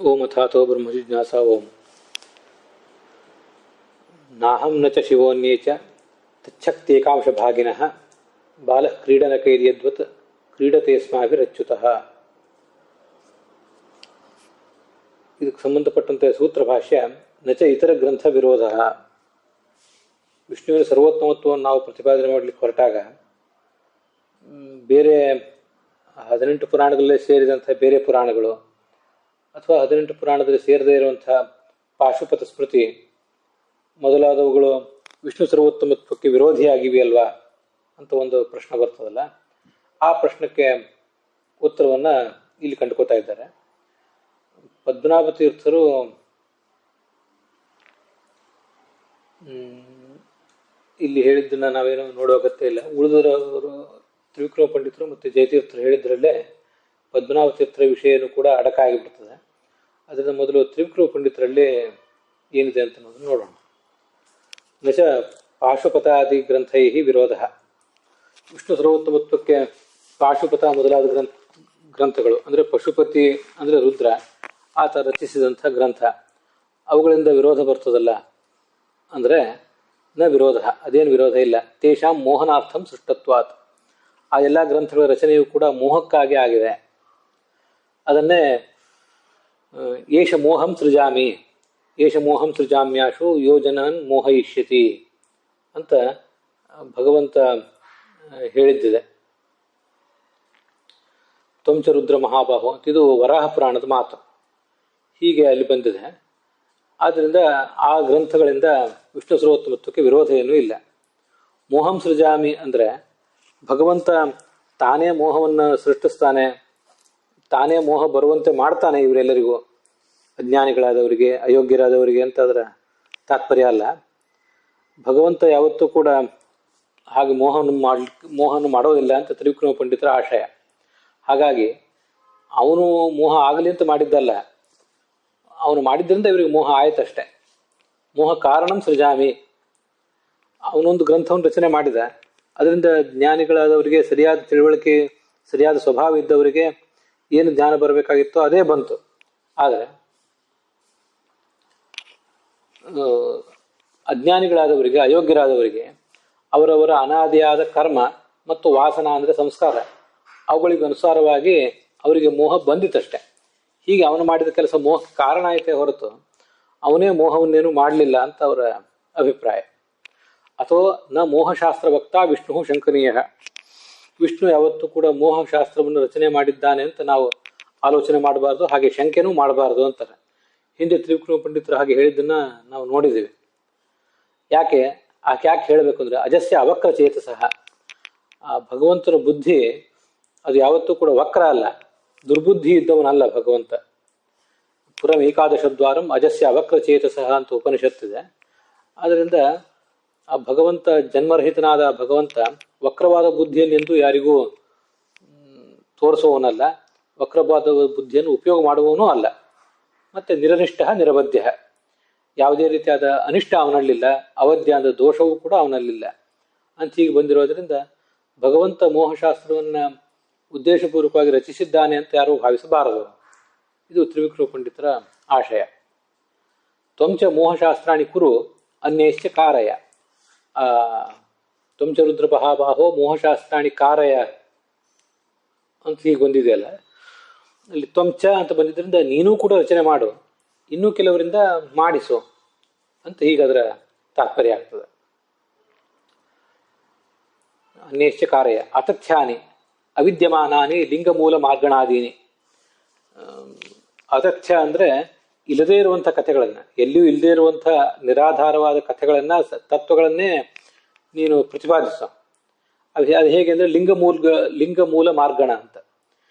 ओम अथातो ब्रह्म जिज्ञासा ओम नाहं न च शिवोऽन्ये च तच्छक्त्येकांश भागिनः बालः क्रीडनकैर्यद्वत् क्रीडते ಸ್ಮಾಭಿರಚ್ಯುತಃ. ಇದಕ್ಕೆ ಸಂಬಂಧಪಟ್ಟಂತೆ ಸೂತ್ರ ಭಾಷ್ಯ ನಚ ಇತರ ಗ್ರಂಥ ವಿರೋಧ. ವಿಷ್ಣುವಿನ ಸರ್ವೋತ್ತಮತ್ವವನ್ನು ನಾವು ಪ್ರತಿಪಾದನೆ ಮಾಡಲಿಕ್ಕೆ ಹೊರಟಾಗ ಬೇರೆ 18 ಪುರಾಣಗಳಲ್ಲೇ ಸೇರಿದಂಥ ಬೇರೆ ಪುರಾಣಗಳು ಅಥವಾ 18 ಪುರಾಣದಲ್ಲಿ ಸೇರದೇ ಇರುವಂಥ ಪಾಶುಪತ ಸ್ಮೃತಿ ಮೊದಲಾದವುಗಳು ವಿಷ್ಣು ಸರ್ವೋತ್ತಮತ್ವಕ್ಕೆ ವಿರೋಧಿಯಾಗಿವೆ ಅಲ್ವಾ ಅಂತ ಒಂದು ಪ್ರಶ್ನೆ ಬರ್ತದಲ್ಲ, ಆ ಪ್ರಶ್ನಕ್ಕೆ ಉತ್ತರವನ್ನು ಇಲ್ಲಿ ಕಂಡುಕೋತಾ ಇದ್ದಾರೆ. ಪದ್ಮನಾಭ ತೀರ್ಥರು ಇಲ್ಲಿ ಹೇಳಿದ್ದನ್ನು ನಾವೇನು ನೋಡೋ ಅಗತ್ಯ ಇಲ್ಲ. ಉಳಿದವರು ತ್ರಿವಿಕ್ರಮ ಪಂಡಿತರು ಮತ್ತು ಜಯತೀರ್ಥರು ಹೇಳಿದ್ರಲ್ಲೇ ಪದ್ಮನಾಭ ತೀರ್ಥರ ವಿಷಯನೂ ಕೂಡ ಅಡಕ ಆಗಿಬಿಡ್ತದೆ. ಅದರಿಂದ ಮೊದಲು ತ್ರಿವಿಕ್ರಮ ಪಂಡಿತರಲ್ಲಿ ಏನಿದೆ ಅಂತ ನೋಡೋಣ. ನಚ ಪಾಶುಪತಾದಿ ಗ್ರಂಥೈ ವಿರೋಧ. ವಿಷ್ಣು ಸರ್ವೋತ್ತಮತ್ವಕ್ಕೆ ಪಾಶುಪತ ಮೊದಲಾದ ಗ್ರಂಥಗಳು ಅಂದರೆ ಪಶುಪತಿ ಅಂದರೆ ರುದ್ರ ಆತ ರಚಿಸಿದಂಥ ಗ್ರಂಥ, ಅವುಗಳಿಂದ ವಿರೋಧ ಬರ್ತದಲ್ಲ ಅಂದರೆ ನ ವಿರೋಧ, ಅದೇನು ವಿರೋಧ ಇಲ್ಲ. ತೇಷಾಂ ಮೋಹನಾರ್ಥಂ ಸೃಷ್ಟತ್ವಾತ್. ಆ ಎಲ್ಲ ಗ್ರಂಥಗಳ ರಚನೆಯು ಕೂಡ ಮೋಹಕ್ಕಾಗಿ ಆಗಿದೆ. ಅದನ್ನೇ ಏಷ ಮೋಹಂ ಸೃಜಾಮಿ ಏಷ ಮೋಹಂ ಸೃಜಾಮ್ಯಾಶು ಯೋಜನನ್ ಮೋಹಯಿಷ್ಯತಿ ಅಂತ ಭಗವಂತ ಹೇಳಿದ್ದಿದೆ. ತ್ವಂಚ ರುದ್ರ ಮಹಾಬಾಹು ಅಂತ ಇದು ವರಾಹ ಪುರಾಣದ ಮಾತು. ಹೀಗೆ ಅಲ್ಲಿ ಬಂದಿದೆ. ಆದ್ದರಿಂದ ಆ ಗ್ರಂಥಗಳಿಂದ ವಿಷ್ಣು ಸರ್ವೋತ್ತಮತ್ವಕ್ಕೆ ವಿರೋಧ ಏನೂ ಇಲ್ಲ. ಮೋಹಂ ಸೃಜಾಮಿ ಅಂದರೆ ಭಗವಂತ ತಾನೇ ಮೋಹವನ್ನು ಸೃಷ್ಟಿಸ್ತಾನೆ, ತಾನೇ ಮೋಹ ಬರುವಂತೆ ಮಾಡ್ತಾನೆ ಇವರೆಲ್ಲರಿಗೂ, ಅಜ್ಞಾನಿಗಳಾದವರಿಗೆ ಅಯೋಗ್ಯರಾದವರಿಗೆ ಅಂತ ಅದರ ತಾತ್ಪರ್ಯ ಅಲ್ಲ. ಭಗವಂತ ಯಾವತ್ತೂ ಕೂಡ ಹಾಗೆ ಮೋಹವನ್ನು ಮಾಡೋದಿಲ್ಲ ಅಂತ ತ್ರಿವಿಕ್ರಮ ಪಂಡಿತರ ಆಶಯ. ಹಾಗಾಗಿ ಅವನು ಮೋಹ ಆಗಲಿ ಅಂತ ಮಾಡಿದ್ದಲ್ಲ, ಅವನು ಮಾಡಿದ್ದರಿಂದ ಇವರಿಗೆ ಮೋಹ ಆಯ್ತಷ್ಟೆ. ಮೋಹ ಕಾರಣಂ ಸೃಜಾಮಿ. ಅವನೊಂದು ಗ್ರಂಥವನ್ನು ರಚನೆ ಮಾಡಿದ, ಅದರಿಂದ ಜ್ಞಾನಿಗಳಾದವರಿಗೆ ಸರಿಯಾದ ತಿಳುವಳಿಕೆ ಸರಿಯಾದ ಸ್ವಭಾವ ಇದ್ದವರಿಗೆ ಏನು ಜ್ಞಾನ ಬರಬೇಕಾಗಿತ್ತೋ ಅದೇ ಬಂತು. ಆದರೆ ಅಜ್ಞಾನಿಗಳಾದವರಿಗೆ ಅಯೋಗ್ಯರಾದವರಿಗೆ ಅವರವರ ಅನಾದಿಯಾದ ಕರ್ಮ ಮತ್ತು ವಾಸನ ಅಂದರೆ ಸಂಸ್ಕಾರ, ಅವುಗಳಿಗೆ ಅನುಸಾರವಾಗಿ ಅವರಿಗೆ ಮೋಹ ಬಂದಿತ್ತಷ್ಟೆ. ಹೀಗೆ ಅವನು ಮಾಡಿದ ಕೆಲಸ ಮೋಹಕ್ಕೆ ಕಾರಣ ಆಯಿತೇ ಹೊರತು ಅವನೇ ಮೋಹವನ್ನೇನು ಮಾಡಲಿಲ್ಲ ಅಂತ ಅವರ ಅಭಿಪ್ರಾಯ. ಅಥವಾ ನ ಮೋಹಶಾಸ್ತ್ರ ವಕ್ತಾ ವಿಷ್ಣು ಶಂಕನೀಯ. ವಿಷ್ಣು ಯಾವತ್ತೂ ಕೂಡ ಮೋಹಶಾಸ್ತ್ರವನ್ನು ರಚನೆ ಮಾಡಿದ್ದಾನೆ ಅಂತ ನಾವು ಆಲೋಚನೆ ಮಾಡಬಾರ್ದು, ಹಾಗೆ ಶಂಕೆನೂ ಮಾಡಬಾರ್ದು ಅಂತಾರೆ. ಹಿಂದೆ ತ್ರಿವಿಕ್ರಮ ಪಂಡಿತರು ಹಾಗೆ ಹೇಳಿದ್ದನ್ನು ನಾವು ನೋಡಿದ್ದೀವಿ. ಯಾಕೆ ಹೇಳಬೇಕು ಅಂದರೆ ಅಜಸ್ಯ ಅವಕ್ರ ಚೇತಸಃ. ಆ ಭಗವಂತನ ಬುದ್ಧಿ ಅದು ಯಾವತ್ತೂ ಕೂಡ ವಕ್ರ ಅಲ್ಲ, ದುರ್ಬುದ್ಧಿ ಇದ್ದವನಲ್ಲ ಭಗವಂತ. ಪುರಂ ಏಕಾದಶದ್ವಾರಂ ಅಜಸ್ಯ ಅವಕ್ರ ಚೇತಸಃ ಅಂತ ಉಪನಿಷತ್ತಿದೆ. ಆದ್ದರಿಂದ ಆ ಭಗವಂತ ಜನ್ಮರಹಿತನಾದ ಭಗವಂತ ವಕ್ರವಾದ ಬುದ್ಧಿಯನ್ನೆಂದು ಯಾರಿಗೂ ತೋರಿಸುವವನಲ್ಲ, ವಕ್ರವಾದ ಬುದ್ಧಿಯನ್ನು ಉಪಯೋಗ ಮಾಡುವವನೂ ಅಲ್ಲ. ಮತ್ತು ನಿರನಿಷ್ಠ ನಿರವಧ್ಯ, ಯಾವುದೇ ರೀತಿಯಾದ ಅನಿಷ್ಟ ಅವನಲ್ಲಿಲ್ಲ, ಅವಧ್ಯ ಅಂದರೆ ದೋಷವೂ ಕೂಡ ಅವನಲ್ಲಿಲ್ಲ ಅಂತ ಹೀಗೆ ಬಂದಿರೋದ್ರಿಂದ ಭಗವಂತ ಮೋಹಶಾಸ್ತ್ರವನ್ನು ಉದ್ದೇಶಪೂರ್ವಕವಾಗಿ ರಚಿಸಿದ್ದಾನೆ ಅಂತ ಯಾರೂ ಭಾವಿಸಬಾರದು. ಇದು ತ್ರಿವಿಕ್ರಮ ಪಂಡಿತರ ಆಶಯ. ತ್ವಂಚ ಮೋಹಶಾಸ್ತ್ರಾಣಿ ಕುರು ಅನ್ಯಶ್ಚ ಕಾರಯ. ತ್ವಂಚ ರುದ್ರ ಮಹಾಬಾಹೋ ಮೋಹಶಾಸ್ತ್ರಾಣಿ ಕಾರಯ ಅಂತ ಹೀಗೆ ಬಂದಿದೆಯಲ್ಲ, ಅಲ್ಲಿ ತ್ವಂಚ ಅಂತ ಬಂದಿದ್ದರಿಂದ ನೀನೂ ಕೂಡ ರಚನೆ ಮಾಡು, ಇನ್ನೂ ಕೆಲವರಿಂದ ಮಾಡಿಸು ಅಂತ ಹೀಗೆ ಅದರ ತಾತ್ಪರ್ಯ ಆಗ್ತದೆ. ಅನ್ಯಶ್ಚ ಕಾರ್ಯ ಅತಥ್ಯಾನಿ ಅವಿದ್ಯಮಾನಾನಿ ಲಿಂಗಮೂಲ ಮಾರ್ಗಣಾದೀನಿ. ಅತಥ್ಯ ಅಂದರೆ ಇಲ್ಲದೇ ಇರುವಂಥ ಕಥೆಗಳನ್ನು, ಎಲ್ಲಿಯೂ ಇಲ್ಲದೇ ಇರುವಂಥ ನಿರಾಧಾರವಾದ ಕಥೆಗಳನ್ನು, ತತ್ವಗಳನ್ನೇ ನೀನು ಪ್ರತಿಪಾದಿಸು. ಅದು ಹೇಗೆ ಅಂದರೆ ಲಿಂಗಮೂಲ ಮಾರ್ಗಣ ಅಂತ.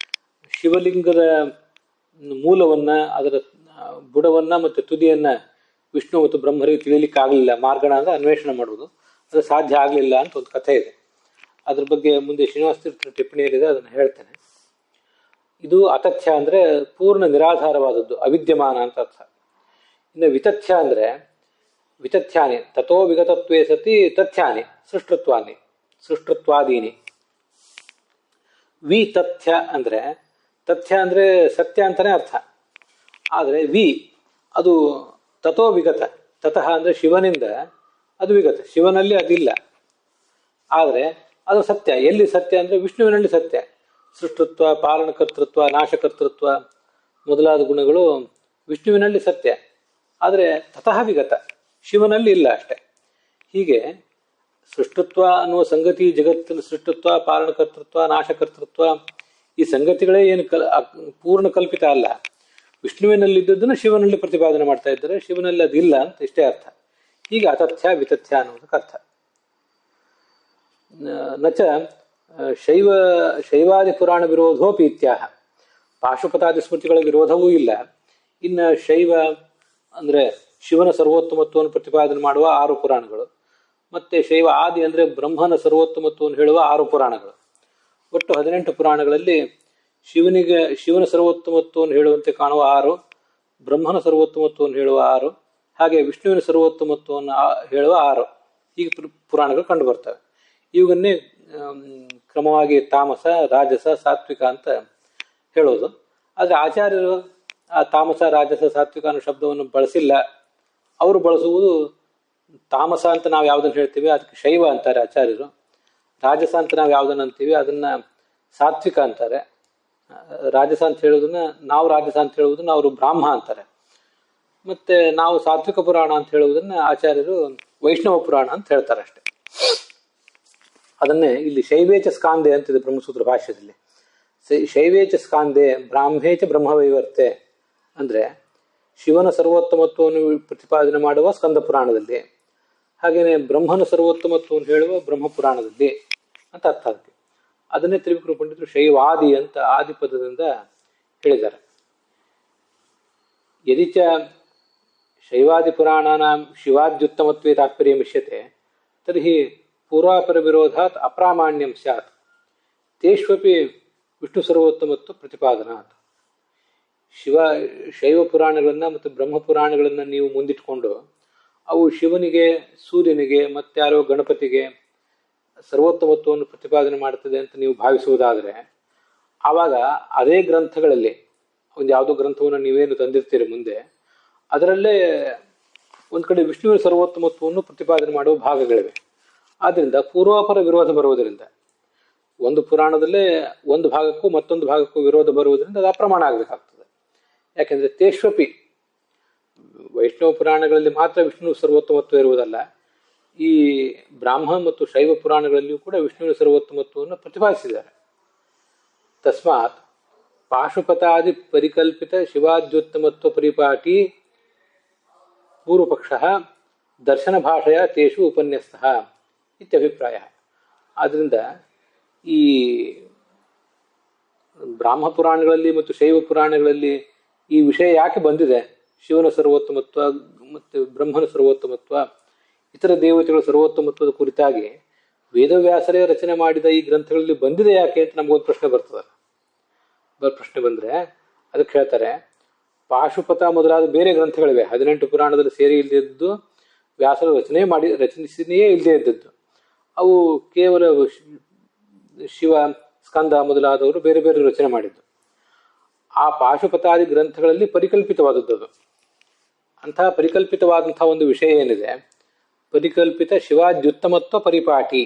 ಶಿವಲಿಂಗದ ಮೂಲವನ್ನು, ಅದರ ಬುಡವನ್ನು ಮತ್ತು ತುದಿಯನ್ನು ವಿಷ್ಣು ಮತ್ತು ಬ್ರಹ್ಮರಿಗೆ ತಿಳಿಯಲಿಕ್ಕಾಗಲಿಲ್ಲ. ಮಾರ್ಗಣ ಅಂದರೆ ಅನ್ವೇಷಣೆ ಮಾಡುವುದು, ಅದು ಸಾಧ್ಯ ಆಗಲಿಲ್ಲ ಅಂತ ಒಂದು ಕಥೆ ಇದೆ. ಅದ್ರ ಬಗ್ಗೆ ಮುಂದೆ ಶ್ರೀನಿವಾಸ ತೀರ್ಥರ ಟಿಪ್ಪಣಿಯಲ್ಲಿದೆ, ಅದನ್ನು ಹೇಳ್ತೇನೆ. ಇದು ಅತಥ್ಯ ಅಂದರೆ ಪೂರ್ಣ ನಿರಾಧಾರವಾದದ್ದು, ಅವಿದ್ಯಮಾನ ಅಂತ ಅರ್ಥ. ಇನ್ನು ವಿತಥ್ಯ ಅಂದರೆ ವಿತಥ್ಯಾನಿ ತಥೋ ವಿಗತತ್ವೇ ಸತಿ ತಥ್ಯಾನಿ ಸೃಷ್ಟತ್ವಾದೀನಿ. ವಿತಥ್ಯ ಅಂದರೆ ತಥ್ಯ ಅಂದರೆ ಸತ್ಯ ಅಂತಲೇ ಅರ್ಥ. ಆದರೆ ವಿ ಅದು ತಥೋ ವಿಗತ. ತತಃ ಅಂದರೆ ಶಿವನಿಂದ ಅದು ವಿಗತ, ಶಿವನಲ್ಲಿ ಅದಿಲ್ಲ. ಆದರೆ ಅದು ಸತ್ಯ. ಎಲ್ಲಿ ಸತ್ಯ ಅಂದರೆ ವಿಷ್ಣುವಿನಲ್ಲಿ ಸತ್ಯ. ಸೃಷ್ಟೃತ್ವ, ಪಾಲನಕರ್ತೃತ್ವ, ನಾಶಕರ್ತೃತ್ವ ಮೊದಲಾದ ಗುಣಗಳು ವಿಷ್ಣುವಿನಲ್ಲಿ ಸತ್ಯ. ಆದರೆ ತತಃ ವಿಗತ, ಶಿವನಲ್ಲಿ ಇಲ್ಲ ಅಷ್ಟೆ. ಹೀಗೆ ಸೃಷ್ಟತ್ವ ಅನ್ನುವ ಸಂಗತಿ, ಜಗತ್ತಿನ ಸೃಷ್ಟತ್ವ, ಪಾಲನಕರ್ತೃತ್ವ, ನಾಶಕರ್ತೃತ್ವ, ಈ ಸಂಗತಿಗಳೇ ಏನು ಪೂರ್ಣ ಕಲ್ಪಿತ ಅಲ್ಲ. ವಿಷ್ಣುವಿನಲ್ಲಿದ್ದದ್ದನ್ನು ಶಿವನಲ್ಲಿ ಪ್ರತಿಪಾದನೆ ಮಾಡ್ತಾ ಇದ್ದಾರೆ, ಶಿವನಲ್ಲಿ ಅದಿಲ್ಲ ಅಂತ ಇಷ್ಟೇ ಅರ್ಥ. ಹೀಗೆ ಅತಥ್ಯ ವಿತಥ್ಯ ಅನ್ನೋದಕ್ಕೆ ಅರ್ಥ. ನಚ ಶೈವಾದಿ ಪುರಾಣ ವಿರೋಧೋಪಿ ಇತ್ಯಾಹ. ಪಾಶುಪತಾದಿ ಸ್ಮೃತಿಗಳ ವಿರೋಧವೂ ಇಲ್ಲ. ಇನ್ನು ಶೈವ ಅಂದರೆ ಶಿವನ ಸರ್ವೋತ್ತಮತ್ವವನ್ನು ಪ್ರತಿಪಾದನೆ ಮಾಡುವ 6 ಪುರಾಣಗಳು, ಮತ್ತೆ ಶೈವ ಆದಿ ಅಂದರೆ ಬ್ರಹ್ಮನ ಸರ್ವೋತ್ತಮತ್ವವನ್ನು ಹೇಳುವ 6 ಪುರಾಣಗಳು. ಒಟ್ಟು 18 ಪುರಾಣಗಳಲ್ಲಿ ಶಿವನ ಸರ್ವೋತ್ತಮತ್ವವನ್ನು ಹೇಳುವಂತೆ ಕಾಣುವ 6, ಬ್ರಹ್ಮನ ಸರ್ವೋತ್ತಮತ್ವವನ್ನು ಹೇಳುವ 6, ಹಾಗೆ ವಿಷ್ಣುವಿನ ಸರ್ವೋತ್ತಮತ್ವವನ್ನು ಹೇಳುವ 6 ಹೀಗೆ ಪುರಾಣಗಳು ಕಂಡು ಬರ್ತವೆ. ಇವುಗನ್ನೇ ಕ್ರಮವಾಗಿ ತಾಮಸ, ರಾಜಸ, ಸಾತ್ವಿಕ ಅಂತ ಹೇಳೋದು. ಆದರೆ ಆಚಾರ್ಯರು ಆ ತಾಮಸ, ರಾಜಸ, ಸಾತ್ವಿಕ ಅನ್ನೋ ಶಬ್ದವನ್ನು ಬಳಸಿಲ್ಲ. ಅವರು ಬಳಸುವುದು ತಾಮಸ ಅಂತ ನಾವು ಯಾವುದನ್ನು ಹೇಳ್ತೀವಿ ಅದಕ್ಕೆ ಶೈವ ಅಂತಾರೆ ಆಚಾರ್ಯರು. ರಾಜಸ ಅಂತ ನಾವು ಯಾವುದನ್ನು ಅಂತೀವಿ ಅದನ್ನ ಸಾತ್ವಿಕ ಅಂತಾರೆ. ರಾಜಸ ಅಂತ ಹೇಳೋದನ್ನ ನಾವು ರಾಜಸ ಅಂತ ಹೇಳುವುದನ್ನ ಅವರು ಬ್ರಾಹ್ಮ ಅಂತಾರೆ. ಮತ್ತೆ ನಾವು ಸಾತ್ವಿಕ ಪುರಾಣ ಅಂತ ಹೇಳುವುದನ್ನ ಆಚಾರ್ಯರು ವೈಷ್ಣವ ಪುರಾಣ ಅಂತ ಹೇಳ್ತಾರೆ ಅಷ್ಟೆ. ಅದನ್ನೇ ಇಲ್ಲಿ ಶೈವೇಚ ಸ್ಕಾಂದೆ ಅಂತಿದೆ ಬ್ರಹ್ಮಸೂತ್ರ ಭಾಷ್ಯದಲ್ಲಿ. ಶೈವೇಚ ಸ್ಕಾಂದೆ ಬ್ರಾಹ್ಮೇಚ ಬ್ರಹ್ಮವೈವರ್ತೆ ಅಂದ್ರೆ ಶಿವನ ಸರ್ವೋತ್ತಮತ್ವವನ್ನು ಪ್ರತಿಪಾದನೆ ಮಾಡುವ ಸ್ಕಂದ ಪುರಾಣದಲ್ಲಿ, ಹಾಗೇನೆ ಬ್ರಹ್ಮನ ಸರ್ವೋತ್ತಮತ್ವವನ್ನು ಹೇಳುವ ಬ್ರಹ್ಮ ಪುರಾಣದಲ್ಲಿ ಅಂತ ಅರ್ಥ ಆಗುತ್ತೆ. ಅದನ್ನೇ ತ್ರಿವಿಕ್ರಮ ಪಂಡಿತರು ಶೈವಾದಿ ಅಂತ ಆದಿ ಪದದಿಂದ ಹೇಳಿದ್ದಾರೆ. ಯದಿಚ ಶೈವಾದಿ ಪುರಾಣಾನಾಂ ಶಿವಾದ್ಯುತ್ತಮತ್ವೇ ತಾತ್ಪರ್ಯ ಮಿಷ್ಯತೆ ತರ್ಹಿ ಪೂರ್ವಾಪರ ವಿರೋಧಾತ್ ಅಪ್ರಾಮಾಣ್ಯಂ ಸ್ಯಾತ್ ತೇಷ್ವಪಿ ವಿಷ್ಣು ಸರ್ವೋತ್ತಮತ್ವ ಪ್ರತಿಪಾದನಾತ್. ಶೈವ ಪುರಾಣಗಳನ್ನು ಮತ್ತು ಬ್ರಹ್ಮ ಪುರಾಣಗಳನ್ನು ನೀವು ಮುಂದಿಟ್ಕೊಂಡು ಅವು ಶಿವನಿಗೆ, ಸೂರ್ಯನಿಗೆ, ಮತ್ತಾರೋ ಗಣಪತಿಗೆ ಸರ್ವೋತ್ತಮತ್ವವನ್ನು ಪ್ರತಿಪಾದನೆ ಮಾಡ್ತದೆ ಅಂತ ನೀವು ಭಾವಿಸುವುದಾದರೆ ಆವಾಗ ಅದೇ ಗ್ರಂಥಗಳಲ್ಲಿ ಒಂದು ಯಾವುದೋ ಗ್ರಂಥವನ್ನು ನೀವೇನು ತಂದಿರ್ತೀರಿ ಮುಂದೆ, ಅದರಲ್ಲೇ ಒಂದು ಕಡೆ ವಿಷ್ಣುವಿನ ಸರ್ವೋತ್ತಮತ್ವವನ್ನು ಪ್ರತಿಪಾದನೆ ಮಾಡುವ ಭಾಗಗಳಿವೆ. ಆದ್ದರಿಂದ ಪೂರ್ವಾಪರ ವಿರೋಧ ಬರುವುದರಿಂದ ಒಂದು ಪುರಾಣದಲ್ಲೇ ಒಂದು ಭಾಗಕ್ಕೂ ಮತ್ತೊಂದು ಭಾಗಕ್ಕೂ ವಿರೋಧ ಬರುವುದರಿಂದ ಅದು ಅಪ್ರಮಾಣ ಆಗಬೇಕಾಗ್ತದೆ. ಯಾಕೆಂದ್ರೆ ತೇಷ್ವಪಿ ವೈಷ್ಣವ ಪುರಾಣಗಳಲ್ಲಿ ಮಾತ್ರ ವಿಷ್ಣು ಸರ್ವೋತ್ತಮತ್ವ ಇರುವುದಲ್ಲ, ಈ ಬ್ರಾಹ್ಮ ಮತ್ತು ಶೈವ ಪುರಾಣಗಳಲ್ಲಿಯೂ ಕೂಡ ವಿಷ್ಣುವಿನ ಸರ್ವೋತ್ತಮತ್ವವನ್ನು ಪ್ರತಿಪಾದಿಸಿದ್ದಾರೆ. ತಸ್ಮಾತ್ ಪಾಶುಪತಾದಿ ಪರಿಕಲ್ಪಿತ ಶಿವಾದ್ಯುತ್ತಮತ್ವ ಪರಿಪಾಟಿ ಪೂರ್ವಪಕ್ಷ ದರ್ಶನ ಭಾಷೆಯ ತೇಷು ಉಪನ್ಯಸ್ತಃ ಇತ್ಯಭಿಪ್ರಾಯ. ಆದ್ದರಿಂದ ಈ ಬ್ರಾಹ್ಮ ಪುರಾಣಗಳಲ್ಲಿ ಮತ್ತು ಶೈವ ಪುರಾಣಗಳಲ್ಲಿ ಈ ವಿಷಯ ಯಾಕೆ ಬಂದಿದೆ, ಶಿವನ ಸರ್ವೋತ್ತಮತ್ವ ಮತ್ತು ಬ್ರಹ್ಮನ ಸರ್ವೋತ್ತಮತ್ವ, ಇತರ ದೇವತೆಗಳ ಸರ್ವೋತ್ತಮತ್ವದ ಕುರಿತಾಗಿ ವೇದವ್ಯಾಸರೇ ರಚನೆ ಮಾಡಿದ ಈ ಗ್ರಂಥಗಳಲ್ಲಿ ಬಂದಿದೆ ಯಾಕೆ ಅಂತ ನಮಗೊಂದು ಪ್ರಶ್ನೆ ಬರ್ತದೆ. ಪ್ರಶ್ನೆ ಬಂದರೆ ಅದಕ್ಕೆ ಹೇಳ್ತಾರೆ, ಪಾಶುಪತ ಮೊದಲಾದ ಬೇರೆ ಗ್ರಂಥಗಳಿವೆ 18 ಪುರಾಣದಲ್ಲಿ ಸೇರಿ ಇಲ್ಲದಿದ್ದು ವ್ಯಾಸರು ರಚನೆಯೇ ಇಲ್ಲದೇ ಇದ್ದದ್ದು. ಅವು ಕೇವಲ ಶಿವ, ಸ್ಕಂದ ಮೊದಲಾದವರು ಬೇರೆ ಬೇರೆ ರಚನೆ ಮಾಡಿದ್ದು. ಆ ಪಾಶುಪತಾದಿ ಗ್ರಂಥಗಳಲ್ಲಿ ಪರಿಕಲ್ಪಿತವಾದದ್ದು ಅದು. ಅಂತಹ ಪರಿಕಲ್ಪಿತವಾದಂತಹ ಒಂದು ವಿಷಯ ಏನಿದೆ, ಪರಿಕಲ್ಪಿತ ಶಿವಾದ್ಯುತ್ತಮತ್ವ ಪರಿಪಾಟಿ,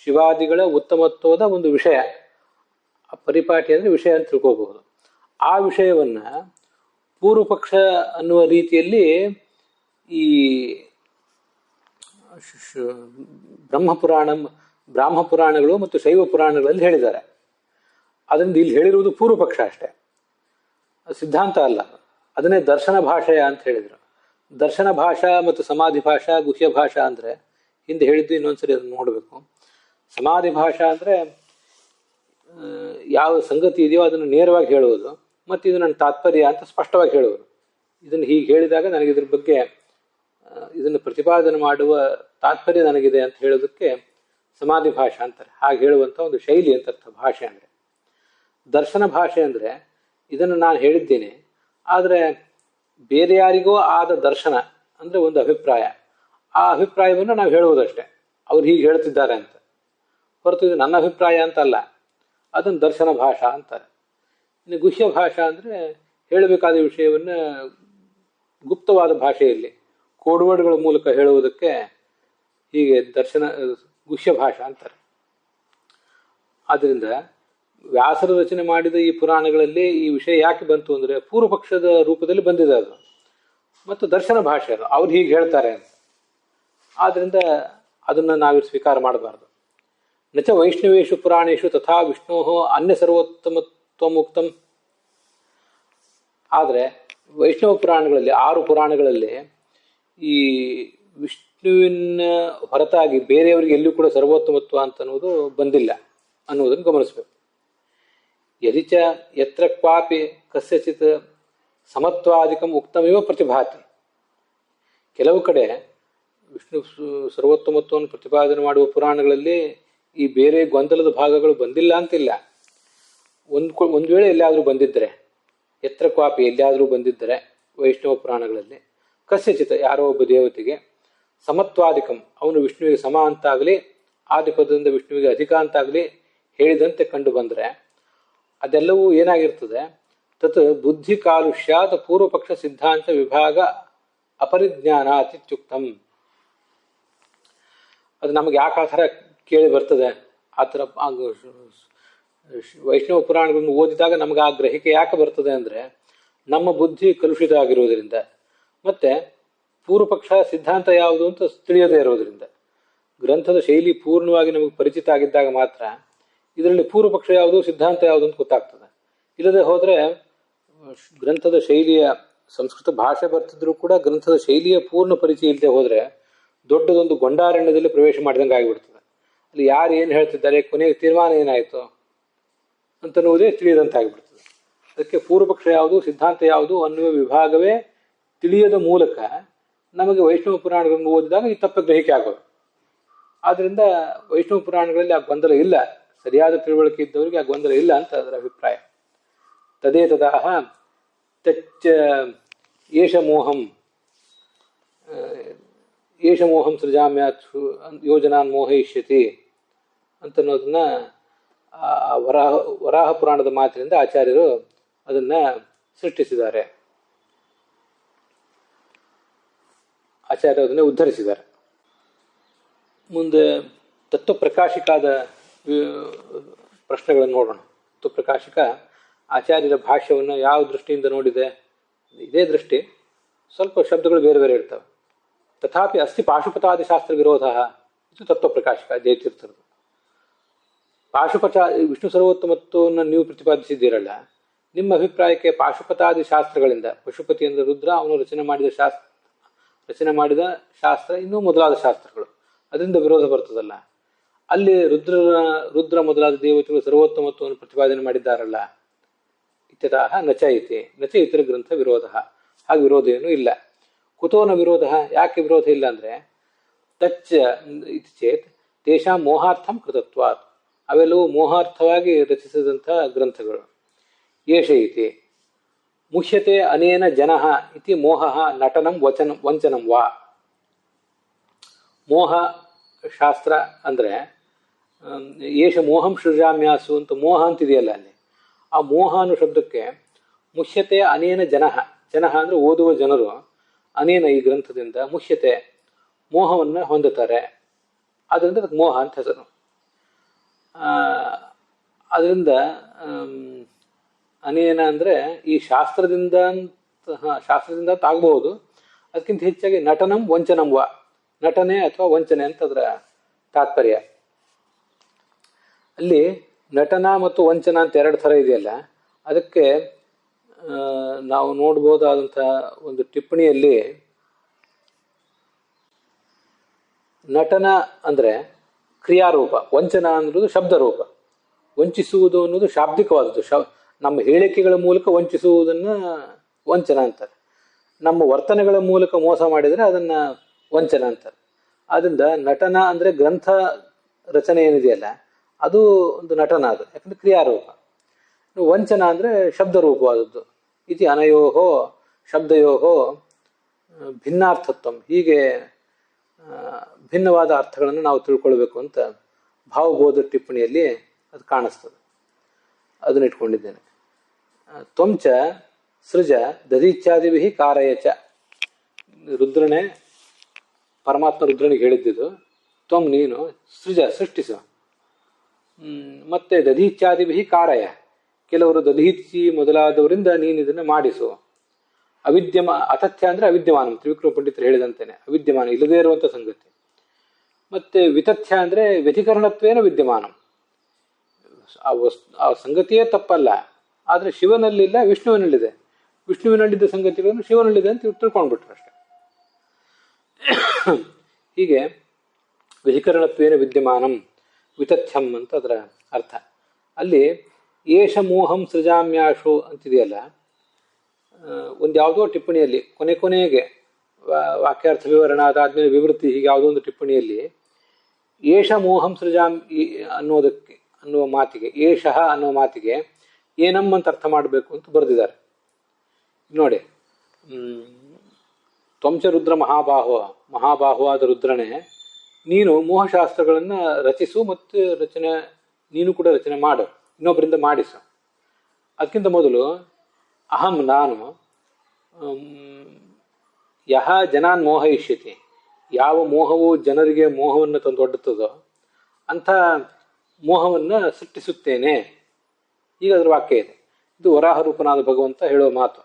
ಶಿವಾದಿಗಳ ಉತ್ತಮತ್ವದ ಒಂದು ವಿಷಯ. ಆ ಪರಿಪಾಟಿ ಅಂದರೆ ವಿಷಯ ಅಂತ ತಿಳ್ಕೋಬಹುದು. ಆ ವಿಷಯವನ್ನ ಪೂರ್ವಪಕ್ಷ ಅನ್ನುವ ರೀತಿಯಲ್ಲಿ ಈ ಬ್ರಾಹ್ಮ ಪುರಾಣಗಳು ಮತ್ತು ಶೈವ ಪುರಾಣಗಳಲ್ಲಿ ಹೇಳಿದ್ದಾರೆ. ಅದರಿಂದ ಇಲ್ಲಿ ಹೇಳಿರುವುದು ಪೂರ್ವಪಕ್ಷ ಅಷ್ಟೇ, ಸಿದ್ಧಾಂತ ಅಲ್ಲ. ಅದನ್ನೇ ದರ್ಶನ ಭಾಷೆಯ ಅಂತ ಹೇಳಿದರು. ದರ್ಶನ ಭಾಷಾ ಮತ್ತು ಸಮಾಧಿ ಭಾಷಾ, ಗುಹ್ಯ ಭಾಷಾ ಅಂದರೆ ಹಿಂದೆ ಹೇಳಿದ್ದು, ಇನ್ನೊಂದ್ಸರಿ ಅದನ್ನು ನೋಡಬೇಕು. ಸಮಾಧಿ ಭಾಷಾ ಅಂದರೆ ಯಾವ ಸಂಗತಿ ಇದೆಯೋ ಅದನ್ನು ನೇರವಾಗಿ ಹೇಳುವುದು, ಮತ್ತು ಇದು ನನ್ನ ತಾತ್ಪರ್ಯ ಅಂತ ಸ್ಪಷ್ಟವಾಗಿ ಹೇಳುವುದು. ಇದನ್ನು ಹೀಗೆ ಹೇಳಿದಾಗ ನನಗೆ ಇದ್ರ ಬಗ್ಗೆ ಇದನ್ನು ಪ್ರತಿಪಾದನೆ ಮಾಡುವ ತಾತ್ಪರ್ಯ ನನಗಿದೆ ಅಂತ ಹೇಳೋದಕ್ಕೆ ಸಮಾಧಿ ಭಾಷಾ ಅಂತಾರೆ. ಹಾಗೆ ಹೇಳುವಂಥ ಒಂದು ಶೈಲಿ ಅಂತ ಅರ್ಥ ಭಾಷೆ ಅಂದರೆ. ದರ್ಶನ ಭಾಷೆ ಅಂದರೆ ಇದನ್ನು ನಾನು ಹೇಳಿದ್ದೇನೆ, ಆದರೆ ಬೇರೆ ಯಾರಿಗೋ ಆದ ದರ್ಶನ ಅಂದರೆ ಒಂದು ಅಭಿಪ್ರಾಯ. ಆ ಅಭಿಪ್ರಾಯವನ್ನು ನಾವು ಹೇಳುವುದಷ್ಟೇ, ಅವ್ರು ಹೀಗೆ ಹೇಳ್ತಿದ್ದಾರೆ ಅಂತ, ಹೊರತು ಇದು ನನ್ನ ಅಭಿಪ್ರಾಯ ಅಂತಲ್ಲ. ಅದನ್ನು ದರ್ಶನ ಭಾಷಾ ಅಂತಾರೆ. ಇನ್ನು ಗುಹ್ಯ ಭಾಷಾ ಅಂದರೆ ಹೇಳಬೇಕಾದ ವಿಷಯವನ್ನು ಗುಪ್ತವಾದ ಭಾಷೆಯಲ್ಲಿ ಕೋಡ್ವರ್ಡ್ಗಳ ಮೂಲಕ ಹೇಳುವುದಕ್ಕೆ ಹೀಗೆ ದರ್ಶನ ಗುಹ್ಯ ಭಾಷಾ ಅಂತಾರೆ. ಆದ್ದರಿಂದ ವ್ಯಾಸರು ರಚನೆ ಮಾಡಿದ ಈ ಪುರಾಣಗಳಲ್ಲಿ ಈ ವಿಷಯ ಯಾಕೆ ಬಂತು ಅಂದರೆ ಪೂರ್ವ ಪಕ್ಷದ ರೂಪದಲ್ಲಿ ಬಂದಿದೆ ಅದು, ಮತ್ತು ದರ್ಶನ ಭಾಷೆ ಅದು, ಅವ್ರು ಹೀಗೆ ಹೇಳ್ತಾರೆ ಅಂತ. ಆದ್ದರಿಂದ ಅದನ್ನು ನಾವು ಸ್ವೀಕಾರ ಮಾಡಬಾರ್ದು. ನಚ ವೈಷ್ಣವೇಶು ಪುರಾಣೇಶು ತಥಾ ವಿಷ್ಣೋ ಅನ್ಯ ಸರ್ವೋತ್ತಮತ್ವಮುಕ್ತಂ. ಆದರೆ ವೈಷ್ಣವ ಪುರಾಣಗಳಲ್ಲಿ 6 ಪುರಾಣಗಳಲ್ಲಿ ಈ ವಿಷ್ಣುವಿನ ಹೊರತಾಗಿ ಬೇರೆಯವರಿಗೆ ಎಲ್ಲೂ ಕೂಡ ಸರ್ವೋತ್ತಮತ್ವ ಅಂತ ಅನ್ನೋದು ಬಂದಿಲ್ಲ ಅನ್ನೋದನ್ನು ಗಮನಿಸಬೇಕು. ಯದಿಚ ಯತ್ರ ಕ್ವಾಪಿ ಕಸ್ಯಚಿತ್ ಸಮತ್ವಾದಿಕಂ ಉಕ್ತಮಿವ ಪ್ರತಿಭಾತಿ. ಕೆಲವು ಕಡೆ ವಿಷ್ಣು ಸರ್ವೋತ್ತಮತ್ವವನ್ನು ಪ್ರತಿಪಾದನೆ ಮಾಡುವ ಪುರಾಣಗಳಲ್ಲಿ ಈ ಬೇರೆ ಗೊಂದಲದ ಭಾಗಗಳು ಬಂದಿಲ್ಲ ಅಂತಿಲ್ಲ. ಒಂದು ವೇಳೆ ಎಲ್ಲಿಯಾದರೂ ಬಂದಿದ್ದರೆ, ಎತ್ರ ಕ್ವಾಪಿ ಎಲ್ಲಿಯಾದರೂ ಬಂದಿದ್ದರೆ ವೈಷ್ಣವ ಪುರಾಣಗಳಲ್ಲಿ ಕಸ್ಯಚಿತ ಯಾರೋ ಒಬ್ಬ ದೇವತೆಗೆ ಸಮತ್ವಾದಿಕಂ ಅವನು ವಿಷ್ಣುವಿಗೆ ಸಮ ಅಂತಾಗಲಿ ಆದಿಪದದಿಂದ ವಿಷ್ಣುವಿಗೆ ಅಧಿಕ ಅಂತಾಗಲಿ ಹೇಳಿದಂತೆ ಕಂಡು ಬಂದರೆ ಅದೆಲ್ಲವೂ ಏನಾಗಿರ್ತದೆ, ತತ್ ಬುದ್ಧಿ ಕಾಲುಷ್ಯಾತ್ ಪೂರ್ವಪಕ್ಷ ಸಿದ್ಧಾಂತ ವಿಭಾಗ ಅಪರಿಜ್ಞಾನ ಅತ್ಯುಕ್ತಂ. ಅದು ನಮಗೆ ಯಾಕೆ ಆ ಥರ ಕೇಳಿ ಬರ್ತದೆ, ಆ ಥರ ವೈಷ್ಣವ ಪುರಾಣಗಳನ್ನು ಓದಿದಾಗ ನಮಗೆ ಆ ಗ್ರಹಿಕೆ ಯಾಕೆ ಬರ್ತದೆ ಅಂದರೆ ನಮ್ಮ ಬುದ್ಧಿ ಕಲುಷಿತ ಆಗಿರುವುದರಿಂದ, ಮತ್ತು ಪೂರ್ವಪಕ್ಷ ಸಿದ್ಧಾಂತ ಯಾವುದು ಅಂತ ತಿಳಿಯದೇ ಇರೋದರಿಂದ. ಗ್ರಂಥದ ಶೈಲಿ ಪೂರ್ಣವಾಗಿ ನಮಗೆ ಪರಿಚಿತ ಆಗಿದ್ದಾಗ ಮಾತ್ರ ಇದರಲ್ಲಿ ಪೂರ್ವಪಕ್ಷ ಯಾವುದು ಸಿದ್ಧಾಂತ ಯಾವುದು ಅಂತ ಗೊತ್ತಾಗ್ತದೆ. ಇಲ್ಲದೆ ಹೋದರೆ ಗ್ರಂಥದ ಶೈಲಿಯ ಸಂಸ್ಕೃತ ಭಾಷೆ ಬರ್ತಿದ್ರೂ ಕೂಡ ಗ್ರಂಥದ ಶೈಲಿಯ ಪೂರ್ಣ ಪರಿಚಯ ಇಲ್ಲದೆ ಹೋದರೆ ದೊಡ್ಡದೊಂದು ಗೊಂಡಾರಣ್ಯದಲ್ಲಿ ಪ್ರವೇಶ ಮಾಡಿದಂಗೆ ಆಗಿಬಿಡ್ತದೆ. ಅಲ್ಲಿ ಯಾರು ಏನು ಹೇಳ್ತಿದ್ದಾರೆ, ಕೊನೆಗೆ ತೀರ್ಮಾನ ಏನಾಯಿತು ಅಂತನ್ನುವುದೇ ತಿಳಿಯದಂತಾಗಿಬಿಡ್ತದೆ. ಅದಕ್ಕೆ ಪೂರ್ವಪಕ್ಷ ಯಾವುದು ಸಿದ್ಧಾಂತ ಯಾವುದು ಅನ್ನುವ ವಿಭಾಗವೇ ತಿಳಿಯದ ಮೂಲಕ ನಮಗೆ ವೈಷ್ಣವ ಪುರಾಣಗಳನ್ನು ಓದಿದಾಗ ಈ ತಪ್ಪ ಗ್ರಹಿಕೆ ಆಗೋದು. ಆದ್ದರಿಂದ ವೈಷ್ಣವ ಪುರಾಣಗಳಲ್ಲಿ ಆ ಗೊಂದಲ ಇಲ್ಲ, ಸರಿಯಾದ ತಿಳುವಳಿಕೆ ಇದ್ದವರಿಗೆ ಆ ಗೊಂದಲ ಇಲ್ಲ ಅಂತ ಅದರ ಅಭಿಪ್ರಾಯ. ತದೇ ತದಾಹ ತಚ್ಚ ಏಷ ಮೋಹಂ ಸೃಜಾಮ್ಯಾತ್ ಯೋಜನಾನ್ ಮೋಹಯಿಷ್ಯತಿ ಅಂತನ್ನೋದನ್ನ ವರಾಹ ಪುರಾಣದ ಮಾತಿನಿಂದ ಆಚಾರ್ಯರು ಅದನ್ನ ಸೃಷ್ಟಿಸಿದ್ದಾರೆ, ಆಚಾರ್ಯರು ಅದನ್ನೇ ಉದ್ಧರಿಸಿದ್ದಾರೆ. ಮುಂದೆ ತತ್ವಪ್ರಕಾಶಿಕಾದ ಪ್ರಶ್ನೆಗಳನ್ನು ನೋಡೋಣ. ತತ್ವಪ್ರಕಾಶಿಕ ಆಚಾರ್ಯರ ಭಾಷ್ಯವನ್ನು ಯಾವ ದೃಷ್ಟಿಯಿಂದ ನೋಡಿದೆ, ಇದೇ ದೃಷ್ಟಿ, ಸ್ವಲ್ಪ ಶಬ್ದಗಳು ಬೇರೆ ಬೇರೆ ಇರ್ತವೆ. ತಥಾಪಿ ಅಸ್ತಿ ಪಾಶುಪತಾದಿಶಾಸ್ತ್ರ ವಿರೋಧ, ಇದು ತತ್ವಪ್ರಕಾಶಿಕ ಜಯತೀರ್ಥರದು. ವಿಷ್ಣು ಸರ್ವೋತ್ತಮತ್ವವನ್ನು ನೀವು ಪ್ರತಿಪಾದಿಸಿದ್ದೀರಲ್ಲ, ನಿಮ್ಮ ಅಭಿಪ್ರಾಯಕ್ಕೆ ಪಾಶುಪತಾದಿ ಶಾಸ್ತ್ರಗಳಿಂದ, ಪಶುಪತಿ ಅಂದರೆ ರುದ್ರ, ಅವನು ರಚನೆ ಮಾಡಿದ ಶಾಸ್ತ್ರ ಇನ್ನೂ ಮೊದಲಾದ ಶಾಸ್ತ್ರಗಳು, ಅದರಿಂದ ವಿರೋಧ ಬರ್ತದಲ್ಲ. ಅಲ್ಲಿ ರುದ್ರ ಮೊದಲಾದ ದೇವತೆಗಳು ಸರ್ವೋತ್ತಮತ್ವವನ್ನು ಪ್ರತಿಪಾದನೆ ಮಾಡಿದ್ದಾರಲ್ಲ. ಇತ್ಯತಃ ನಚ ಇತರ ಗ್ರಂಥ ವಿರೋಧ, ಹಾಗೆ ವಿರೋಧ ಏನೂ ಇಲ್ಲ. ಕುತೋನ ವಿರೋಧ, ಯಾಕೆ ವಿರೋಧ ಇಲ್ಲ ಅಂದರೆ ತಚ್ಚ ಇತಿ ಚೇತ್ ತೇಷಾಂ ಮೋಹಾರ್ಥಂ ಕೃತತ್ವಾತ್, ಅವೆಲ್ಲವೂ ಮೋಹಾರ್ಥವಾಗಿ ರಚಿಸಿದಂಥ ಗ್ರಂಥಗಳು. ಏಷ ಇತಿ ಮುಹ್ಯತೆ ಅನೇನ ಜನಃ ಇತಿ ಮೋಹ ನಟನಂ ವಂಚನಂ ವಾ. ಮೋಹ ಶಾಸ್ತ್ರ ಅಂದರೆ ಏಷ ಮೋಹಂ ಸೃಜಾಮ್ಯಾಸು ಅಂತ ಮೋಹ ಅಂತಿದೆಯಲ್ಲ ಅಲ್ಲಿ, ಆ ಮೋಹ ಅನ್ನೋ ಶಬ್ದಕ್ಕೆ ಮುಹ್ಯತೆ ಅನೇನ ಜನಃ ಅಂದರೆ ಓದುವ ಜನರು, ಅನೇನ ಈ ಗ್ರಂಥದಿಂದ ಮುಹ್ಯತೆ ಮೋಹವನ್ನು ಹೊಂದುತ್ತಾರೆ, ಅದರಿಂದ ಅದಕ್ಕೆ ಮೋಹ ಅಂತ ಹೆಸರು. ಅದರಿಂದ ಅನೇನ ಅಂದರೆ ಈ ಶಾಸ್ತ್ರದಿಂದ ಆಗಬಹುದು. ಅದಕ್ಕಿಂತ ಹೆಚ್ಚಾಗಿ ನಟನಂ ವಂಚನಂ ವಾ, ನಟನೆ ಅಥವಾ ವಂಚನೆ ಅಂತ ಅದರ ತಾತ್ಪರ್ಯ. ಅಲ್ಲಿ ನಟನ ಮತ್ತು ವಂಚನ ಅಂತ 2 ಥರ ಇದೆಯಲ್ಲ, ಅದಕ್ಕೆ ನಾವು ನೋಡ್ಬೋದಾದಂಥ ಒಂದು ಟಿಪ್ಪಣಿಯಲ್ಲಿ ನಟನ ಅಂದರೆ ಕ್ರಿಯಾರೂಪ, ವಂಚನ ಅನ್ನೋದು ಶಬ್ದರೂಪ. ವಂಚಿಸುವುದು ಅನ್ನೋದು ಶಾಬ್ದಿಕವಾದದ್ದು, ನಮ್ಮ ಹೇಳಿಕೆಗಳ ಮೂಲಕ ವಂಚಿಸುವುದನ್ನು ವಂಚನ ಅಂತಾರೆ. ನಮ್ಮ ವರ್ತನೆಗಳ ಮೂಲಕ ಮೋಸ ಮಾಡಿದರೆ ಅದನ್ನು ವಂಚನ ಅಂತಾರೆ. ಆದ್ದರಿಂದ ನಟನ ಅಂದರೆ ಗ್ರಂಥ ರಚನೆ ಏನಿದೆಯಲ್ಲ ಅದು ಒಂದು ನಟನ, ಅದು ಯಾಕಂದರೆ ಕ್ರಿಯಾರೂಪ. ವಂಚನ ಅಂದರೆ ಶಬ್ದರೂಪವಾದದ್ದು. ಇತಿ ಅನಯೋಹೋ ಶಬ್ದಯೋಹೋ ಭಿನ್ನಾರ್ಥತ್ವಂ, ಹೀಗೆ ಭಿನ್ನವಾದ ಅರ್ಥಗಳನ್ನು ನಾವು ತಿಳ್ಕೊಳ್ಬೇಕು ಅಂತ ಭಾವಬೋಧ ಟಿಪ್ಪಣಿಯಲ್ಲಿ ಅದು ಕಾಣಿಸ್ತದೆ. ಅದನ್ನ ಇಟ್ಕೊಂಡಿದ್ದೇನೆ. ತ್ವಂಚ ಸೃಜ ದಧೀಚ್ಛಾದಿಭಿ ಕಾರಯಚ. ರುದ್ರನೇ ಪರಮಾತ್ಮ ರುದ್ರನಿಗೆ ಹೇಳಿದ್ದಿದ್ದು, ತ್ವಂ ನೀನು ಸೃಜ ಸೃಷ್ಟಿಸು, ಮತ್ತೆ ದಧೀಚ್ಛಾದಿಭಿ ಕಾರಯ, ಕೆಲವರು ದಧೀಚಿ ಮೊದಲಾದವರಿಂದ ನೀನು ಇದನ್ನು ಮಾಡಿಸು. ಅತಥ್ಯ ಅಂದ್ರೆ ಅವಿದ್ಯಮಾನ, ತ್ರಿವಿಕ್ರಮ ಪಂಡಿತರು ಹೇಳಿದಂತೇನೆ, ಅವಿದ್ಯಮಾನ ಇಲ್ಲದೇ ಇರುವಂಥ ಸಂಗತಿ. ಮತ್ತೆ ವಿತಥ್ಯ ಅಂದ್ರೆ ವ್ಯತಿಕರಣತ್ವೇನ ವಿದ್ಯಮಾನ, ಆ ಸಂಗತಿಯೇ ತಪ್ಪಲ್ಲ, ಆದರೆ ಶಿವನಲ್ಲಿಲ್ಲ ವಿಷ್ಣುವಿನಲ್ಲಿದೆ, ವಿಷ್ಣುವಿನಲ್ಲಿದ್ದ ಸಂಗತಿಗಳನ್ನು ಶಿವನಲ್ಲಿದೆ ಅಂತ ತಿಳ್ಕೊಂಡ್ಬಿಟ್ರು ಅಷ್ಟೆ. ಹೀಗೆ ವ್ಯತಿಕರಣತ್ವೇನ ವಿದ್ಯಮಾನಂ ವಿತಥ್ಯಂ ಅಂತ ಅದರ ಅರ್ಥ. ಅಲ್ಲಿ ಏಷ ಮೋಹಂ ಸೃಜಾಮ್ಯಾಶು ಅಂತಿದೆಯಲ್ಲ, ಒಂದು ಯಾವುದೋ ಟಿಪ್ಪಣಿಯಲ್ಲಿ ಕೊನೆಗೆ ವಾಕ್ಯಾರ್ಥ ವಿವರಣ ಅದಾದ್ಮೇಲೆ ವಿವೃತ್ತಿ, ಹೀಗೆ ಯಾವುದೋ ಒಂದು ಟಿಪ್ಪಣಿಯಲ್ಲಿ ಏಷ ಮೋಹಂ ಸೃಜಾಮ್ ಅನ್ನುವ ಮಾತಿಗೆ, ಏಷಃ ಅನ್ನುವ ಮಾತಿಗೆ ಏನಮ್ ಅಂತ ಅರ್ಥ ಮಾಡಬೇಕು ಅಂತ ಬರೆದಿದ್ದಾರೆ ನೋಡಿ. ತ್ವಂಚ ರುದ್ರ ಮಹಾಬಾಹುವಾದ ರುದ್ರನೇ, ನೀನು ಮೋಹಶಾಸ್ತ್ರಗಳನ್ನು ರಚಿಸು ಮತ್ತು ನೀನು ಕೂಡ ರಚನೆ ಮಾಡು, ಇನ್ನೊಬ್ಬರಿಂದ ಮಾಡಿಸು. ಅದಕ್ಕಿಂತ ಮೊದಲು ಅಹಂ ನಾನು, ಯಹ ಜನಾನ್ ಮೋಹಯಿಷ್ಯತಿ, ಯಾವ ಮೋಹವು ಜನರಿಗೆ ಮೋಹವನ್ನು ತಂದೊಡ್ಡುತ್ತದೋ ಅಂಥ ಮೋಹವನ್ನು ಸೃಷ್ಟಿಸುತ್ತೇನೆ. ಈಗ ಅದರ ವಾಕ್ಯ ಇದೆ, ಇದು ವರಾಹ ರೂಪನಾದ ಭಗವಂತ ಹೇಳುವ ಮಾತು.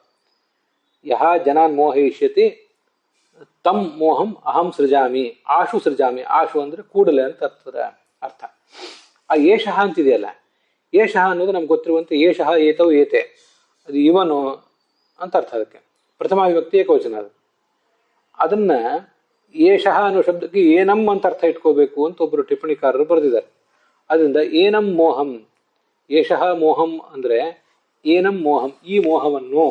ಯಹ ಜನಾನ್ ಮೋಹಯಿಷ್ಯತಿ ತಮ್ ಮೋಹಂ ಅಹಂ ಸೃಜಾಮಿ, ಆಶು ಸೃಜಾಮಿ, ಆಶು ಅಂದ್ರೆ ಕೂಡಲೇ ಅಂತ ಅರ್ಥ. ಆ ಏಷಃ ಅಂತಿದೆಯಲ್ಲ, ಏಷಃ ಅನ್ನೋದು ನಮ್ಗೆ ಗೊತ್ತಿರುವಂತೆ ಏಷಃ ಏತವು ಏತೆ, ಅದು ಇವನು ಅಂತ ಅರ್ಥ. ಅದಕ್ಕೆ ಪ್ರಥಮ ವಿಭಕ್ತಿ ಏಕವಚನ. ಅದನ್ನ ಏಷಃ ಅನ್ನೋ ಶಬ್ದಕ್ಕೆ ಏನಮ್ ಅಂತ ಅರ್ಥ ಇಟ್ಕೋಬೇಕು ಅಂತ ಒಬ್ಬರು ಟಿಪ್ಪಣಿಕಾರರು ಬರೆದಿದ್ದಾರೆ. ಅದರಿಂದ ಏನಂ ಮೋಹಂ, ಏಷಃ ಮೋಹಂ ಅಂದ್ರೆ ಏನಂ ಮೋಹಂ, ಈ ಮೋಹವನ್ನು,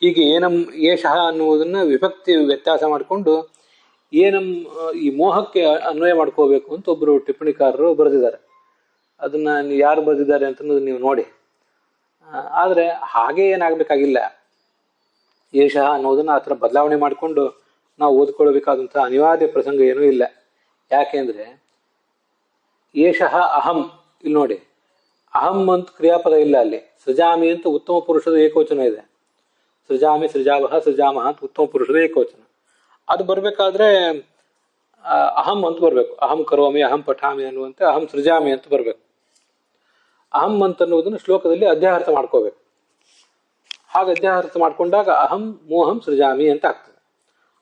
ಹೀಗೆ ಏನಂ ಏಷಃ ಅನ್ನುವುದನ್ನ ವಿಭಕ್ತಿ ವ್ಯತ್ಯಾಸ ಮಾಡಿಕೊಂಡು ಏನಂ ಈ ಮೋಹಕ್ಕೆ ಅನ್ವಯ ಮಾಡ್ಕೋಬೇಕು ಅಂತ ಒಬ್ಬರು ಟಿಪ್ಪಣಿಕಾರರು ಬರೆದಿದ್ದಾರೆ. ಅದನ್ನ ಯಾರು ಬರೆದಿದ್ದಾರೆ ಅಂತನ್ನೋದು ನೀವು ನೋಡಿ. ಆದರೆ ಹಾಗೆ ಏನಾಗಬೇಕಾಗಿಲ್ಲ, ಏಷಃ ಅನ್ನೋದನ್ನ ಆ ಥರ ಬದಲಾವಣೆ ಮಾಡಿಕೊಂಡು ನಾವು ಓದ್ಕೊಳ್ಬೇಕಾದಂಥ ಅನಿವಾರ್ಯ ಪ್ರಸಂಗ ಏನೂ ಇಲ್ಲ. ಯಾಕೆಂದ್ರೆ ಏಷಃ ಅಹಂ, ಇಲ್ಲಿ ನೋಡಿ ಅಹಂ ಅಂತ ಕ್ರಿಯಾಪದ ಇಲ್ಲ, ಅಲ್ಲಿ ಸೃಜಾಮಿ ಅಂತ ಉತ್ತಮ ಪುರುಷದ ಏಕವಚನ ಇದೆ. ಸೃಜಾಮಿ ಸೃಜಾವಹ ಸೃಜಾಮಹ ಅಂತ ಉತ್ತಮ ಪುರುಷದ ಏಕವಚನ. ಅದು ಬರಬೇಕಾದ್ರೆ ಅಹಂ ಅಂತ ಬರಬೇಕು. ಅಹಂ ಕರೋಮಿ ಅಹಂ ಪಠಾಮಿ ಅನ್ನುವಂತೆ ಅಹಂ ಸೃಜಾಮಿ ಅಂತ ಬರಬೇಕು. ಅಹಂ ಅಂತನ್ನುವುದನ್ನು ಶ್ಲೋಕದಲ್ಲಿ ಅಧ್ಯಾಹಾರ್ಥ ಮಾಡ್ಕೋಬೇಕು. ಹಾಗೆ ಅಧ್ಯಾಹಾರ್ಥ ಮಾಡ್ಕೊಂಡಾಗ ಅಹಂ ಮೋಹಂ ಸೃಜಾಮಿ ಅಂತ ಆಗ್ತದೆ.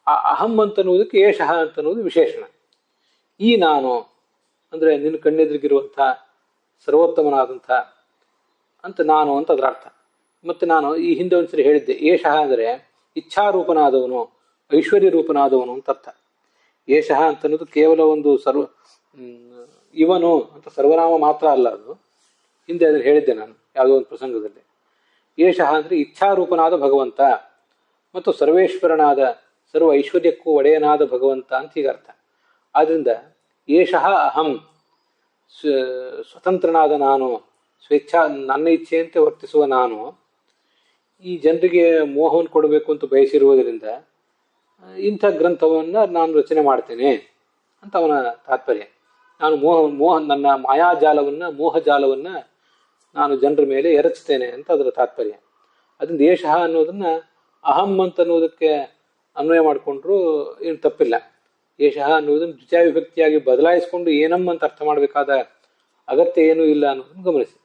ಆ ಅಹಂ ಅಂತನ್ನುವುದಕ್ಕೆ ಏಷಃ ಅಂತನ್ನುವುದು ವಿಶೇಷಣ. ಈ ನಾನು ಅಂದ್ರೆ ನಿನ್ನ ಕಣ್ಣೆದುರಿಗಿರುವಂಥ ಸರ್ವೋತ್ತಮನಾದಂಥ ಅಂತ ನಾನು ಅಂತ ಅದರ ಅರ್ಥ. ಮತ್ತೆ ನಾನು ಈ ಹಿಂದೆ ಒಂದ್ಸರಿ ಹೇಳಿದ್ದೆ, ಏಷಃ ಅಂದರೆ ಇಚ್ಛಾರೂಪನಾದವನು, ಐಶ್ವರ್ಯ ರೂಪನಾದವನು ಅಂತ ಅರ್ಥ. ಏಷಃ ಅಂತನ್ನೋದು ಕೇವಲ ಒಂದು ಇವನು ಅಂತ ಸರ್ವನಾಮ ಮಾತ್ರ ಅಲ್ಲ, ಅದು ಹಿಂದೆ ಅದನ್ನು ಹೇಳಿದ್ದೆ ನಾನು ಯಾವುದೋ ಒಂದು ಪ್ರಸಂಗದಲ್ಲಿ. ಏಷಃ ಅಂದರೆ ಇಚ್ಛಾರೂಪನಾದ ಭಗವಂತ ಮತ್ತು ಸರ್ವೇಶ್ವರನಾದ ಸರ್ವ ಐಶ್ವರ್ಯಕ್ಕೂ ಒಡೆಯನಾದ ಭಗವಂತ ಅಂತ ಹೀಗೆ ಅರ್ಥ. ಆದ್ರಿಂದ ಏಷಃ ಅಹಂ, ಸ್ವತಂತ್ರನಾದ ನಾನು, ಸ್ವೇಚ್ಛಾ ನನ್ನ ಇಚ್ಛೆಯಂತೆ ವರ್ತಿಸುವ ನಾನು, ಈ ಜನರಿಗೆ ಮೋಹವನ್ನು ಕೊಡಬೇಕು ಅಂತ ಬಯಸಿರುವುದರಿಂದ ಇಂಥ ಗ್ರಂಥವನ್ನು ನಾನು ರಚನೆ ಮಾಡ್ತೇನೆ ಅಂತ ಅವನ ತಾತ್ಪರ್ಯ. ನಾನು ನನ್ನ ಮಾಯಾಜಾಲವನ್ನು, ಮೋಹಜಾಲವನ್ನು ನಾನು ಜನರ ಮೇಲೆ ಎರಚ್ತೇನೆ ಅಂತ ಅದರ ತಾತ್ಪರ್ಯ. ಅದರಿಂದ ಏಷಃ ಅನ್ನೋದನ್ನ ಅಹಂ ಅಂತ ಅನ್ನೋದಕ್ಕೆ ಅನ್ವಯ ಮಾಡಿಕೊಂಡ್ರು ಏನು ತಪ್ಪಿಲ್ಲ. ಏಷಃ ಅನ್ನೋದನ್ನು ದ್ವಿತೀಯ ವಿಭಕ್ತಿಯಾಗಿ ಬದಲಾಯಿಸಿಕೊಂಡು ಏನಮ್ಮ ಅಂತ ಅರ್ಥ ಮಾಡಬೇಕಾದ ಅಗತ್ಯ ಏನೂ ಇಲ್ಲ ಅನ್ನೋದನ್ನು ಗಮನಿಸಿ.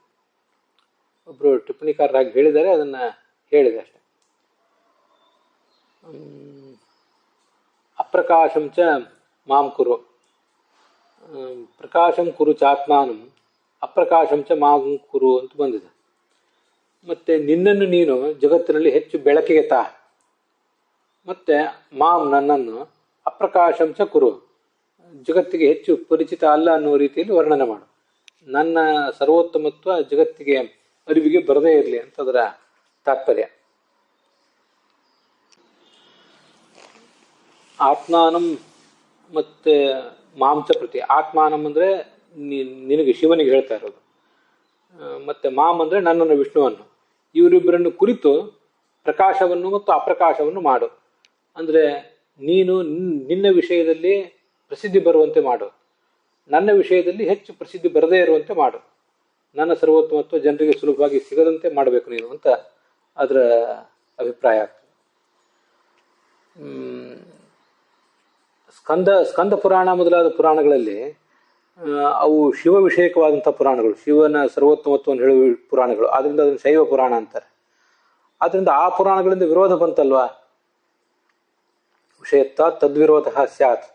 ಒಬ್ಬರು ಟಿಪ್ಪಣಿಕಾರರಾಗಿ ಹೇಳಿದ್ದಾರೆ, ಅದನ್ನ ಹೇಳಿದೆ ಅಷ್ಟೆ. ಅಪ್ರಕಾಶಂ ಚ ಮಾಂ ಕುರು, ಪ್ರಕಾಶಂ ಕುರು ಚಾತ್ಮಾನಂ ಅಪ್ರಕಾಶಂ ಚ ಮಾಂ ಕುರು ಅಂತ ಬಂದಿದೆ. ಮತ್ತೆ ನಿನ್ನನ್ನು ನೀನು ಜಗತ್ತಿನಲ್ಲಿ ಹೆಚ್ಚು ಬೆಳಕಿಗೆ ತಾ, ಮತ್ತೆ ಮಾಂ ನನ್ನನ್ನು ಅಪ್ರಕಾಶಂ ಚ ಕುರು ಜಗತ್ತಿಗೆ ಹೆಚ್ಚು ಪರಿಚಿತ ಅಲ್ಲ ಅನ್ನೋ ರೀತಿಯಲ್ಲಿ ವರ್ಣನೆ ಮಾಡು. ನನ್ನ ಸರ್ವೋತ್ತಮತ್ವ ಜಗತ್ತಿಗೆ ಅರಿವಿಗೆ ಬರದೇ ಇರಲಿ ಅಂತ ಅದರ ತಾತ್ಪರ್ಯ. ಆತ್ಮಾನಂ ಮತ್ತೆ ಮಾಂಚ ಪ್ರತಿ, ಆತ್ಮಾನಂ ಅಂದ್ರೆ ನಿನಗೆ ಶಿವನಿಗೆ ಹೇಳ್ತಾ ಇರೋದು, ಮತ್ತೆ ಮಾಮ್ ಅಂದ್ರೆ ನನ್ನನ್ನು ವಿಷ್ಣುವನ್ನು, ಇವರಿಬ್ಬರನ್ನು ಕುರಿತು ಪ್ರಕಾಶವನ್ನು ಮತ್ತು ಅಪ್ರಕಾಶವನ್ನು ಮಾಡು. ಅಂದ್ರೆ ನೀನು ನಿನ್ನ ವಿಷಯದಲ್ಲಿ ಪ್ರಸಿದ್ಧಿ ಬರುವಂತೆ ಮಾಡು, ನನ್ನ ವಿಷಯದಲ್ಲಿ ಹೆಚ್ಚು ಪ್ರಸಿದ್ಧಿ ಬರದೇ ಇರುವಂತೆ ಮಾಡು, ನನ್ನ ಸರ್ವೋತ್ತಮತ್ವ ಜನರಿಗೆ ಸುಲಭವಾಗಿ ಸಿಗದಂತೆ ಮಾಡಬೇಕು ನೀನು ಅಂತ ಅದರ ಅಭಿಪ್ರಾಯ ಆಗ್ತದೆ. ಸ್ಕಂದ ಪುರಾಣ ಮೊದಲಾದ ಪುರಾಣಗಳಲ್ಲಿ ಅವು ಶಿವ ವಿಷಯಕವಾದಂಥ ಪುರಾಣಗಳು, ಶಿವನ ಸರ್ವೋತ್ತಮತ್ವವನ್ನು ಹೇಳುವ ಪುರಾಣಗಳು. ಆದ್ದರಿಂದ ಅದನ್ನು ಶೈವ ಪುರಾಣ ಅಂತಾರೆ. ಆದ್ದರಿಂದ ಆ ಪುರಾಣಗಳಿಂದ ವಿರೋಧ ಬಂತಲ್ವಾ, ವಿಷಯತ್ತ ತದ್ವಿರೋಧ ಸ್ಯಾತ್,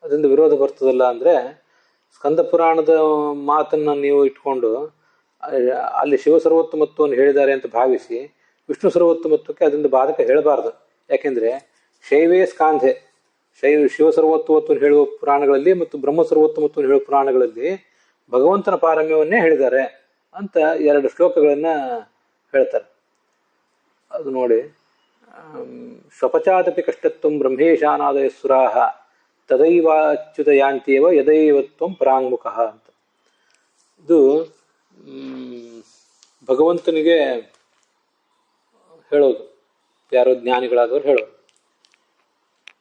ಅದರಿಂದ ವಿರೋಧ ಬರ್ತದಲ್ಲ. ಅಂದರೆ ಸ್ಕಂದ ಪುರಾಣದ ಮಾತನ್ನು ನೀವು ಇಟ್ಕೊಂಡು ಅಲ್ಲಿ ಶಿವ ಸರ್ವೋತ್ತಮತ್ವವನ್ನು ಹೇಳಿದ್ದಾರೆ ಅಂತ ಭಾವಿಸಿ ವಿಷ್ಣು ಸರ್ವೋತ್ತಮತ್ವಕ್ಕೆ ಅದರಿಂದ ಬಾಧಕ ಹೇಳಬಾರ್ದು. ಯಾಕೆಂದರೆ ಶೈವೇ ಸ್ಕಾಂಧೆ, ಶಿವ ಸರ್ವೋತ್ತಮತ್ವವನ್ನು ಹೇಳುವ ಪುರಾಣಗಳಲ್ಲಿ ಮತ್ತು ಬ್ರಹ್ಮ ಸರ್ವೋತ್ತಮತ್ವವನ್ನು ಹೇಳುವ ಪುರಾಣಗಳಲ್ಲಿ ಭಗವಂತನ ಪಾರಮ್ಯವನ್ನೇ ಹೇಳಿದ್ದಾರೆ ಅಂತ 2 ಶ್ಲೋಕಗಳನ್ನು ಹೇಳ್ತಾರೆ. ಅದು ನೋಡಿ, ಸ್ವಪಚಾದಪಿ ಕಷ್ಟತ್ವಂ ಬ್ರಹ್ಮೇಶಾನಾದಯ ಸುರಾಹ ತದೈವಾಚ್ಯುತ ಯಾಂತ್ಯೇವ ಯದೈವತ್ವಂ ಪರಾಂಗುಖ ಅಂತ. ಇದು ಭಗವಂತನಿಗೆ ಹೇಳೋದು, ಯಾರೋ ಜ್ಞಾನಿಗಳಾದವರು ಹೇಳೋದು.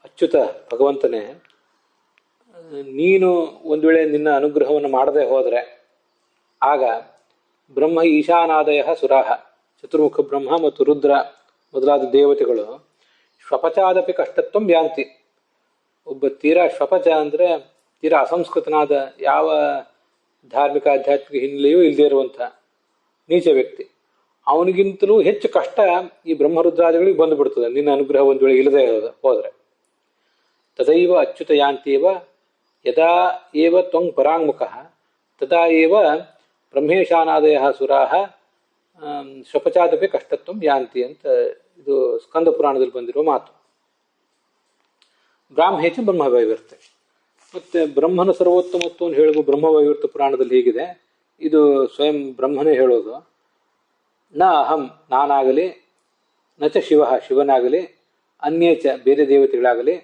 ಅಚ್ಯುತ ಭಗವಂತನೇ, ನೀನು ಒಂದು ವೇಳೆ ನಿನ್ನ ಅನುಗ್ರಹವನ್ನು ಮಾಡದೆ ಹೋದರೆ ಆಗ ಬ್ರಹ್ಮ ಈಶಾನಾದಯ ಸುರಾಹ, ಚತುರ್ಮುಖ ಬ್ರಹ್ಮ ಮತ್ತು ರುದ್ರ ಮೊದಲಾದ ದೇವತೆಗಳು ಶ್ವಪಚಾದಪಿ ಕಷ್ಟತ್ವಂ ಯಾಂತಿ. ಒಬ್ಬ ತೀರಾ ಶ್ವಪಚ ಅಂದರೆ ತೀರಾ ಅಸಂಸ್ಕೃತನಾದ, ಯಾವ ಧಾರ್ಮಿಕ ಆಧ್ಯಾತ್ಮಿಕ ಹಿನ್ನೆಲೆಯೂ ಇಲ್ಲದೇ ಇರುವಂಥ ನೀಚ ವ್ಯಕ್ತಿ, ಅವನಿಗಿಂತಲೂ ಹೆಚ್ಚು ಕಷ್ಟ ಈ ಬ್ರಹ್ಮರುದ್ರಾದಿಗಳಿಗೆ ಬಂದುಬಿಡ್ತದೆ ನಿನ್ನ ಅನುಗ್ರಹ ಒಂದು ವೇಳೆ ಇಲ್ಲದೆ ಹೋದರೆ. ತದೈವ ಅಚ್ಯುತ ಯಾಂತ್ಯೇವ ಯದಾ ಏವ ತ್ವಂ ಪರಾಂಗುಖ ತದಾ ಏವ ಬ್ರಹ್ಮೇಶಾನಾದಯ ಸುರಾಹ ಶ್ವಪಚಾದಪಿ ಕಷ್ಟತ್ವಂ ಯಾಂತಿ ಅಂತ ಇದು ಸ್ಕಂದ ಪುರಾಣದಲ್ಲಿ ಬಂದಿರುವ ಮಾತು. ಬ್ರಾಹ್ಮೇಚ ಬ್ರಹ್ಮವೈವರ್ತೆ. ಮತ್ತು ಬ್ರಹ್ಮನ ಸರ್ವೋತ್ತಮತ್ವವನ್ನು ಹೇಳುವ ಬ್ರಹ್ಮವೈವರ್ತ ಪುರಾಣದಲ್ಲಿ ಹೀಗಿದೆ, ಇದು ಸ್ವಯಂ ಬ್ರಹ್ಮನೇ ಹೇಳೋದು. ನ ಅಹಂ, ನಾನಾಗಲಿ, ನಚ ಶಿವ, ಶಿವನಾಗಲಿ, ಅನ್ಯೇಚ, ಬೇರೆ ದೇವತೆಗಳಾಗಲಿ,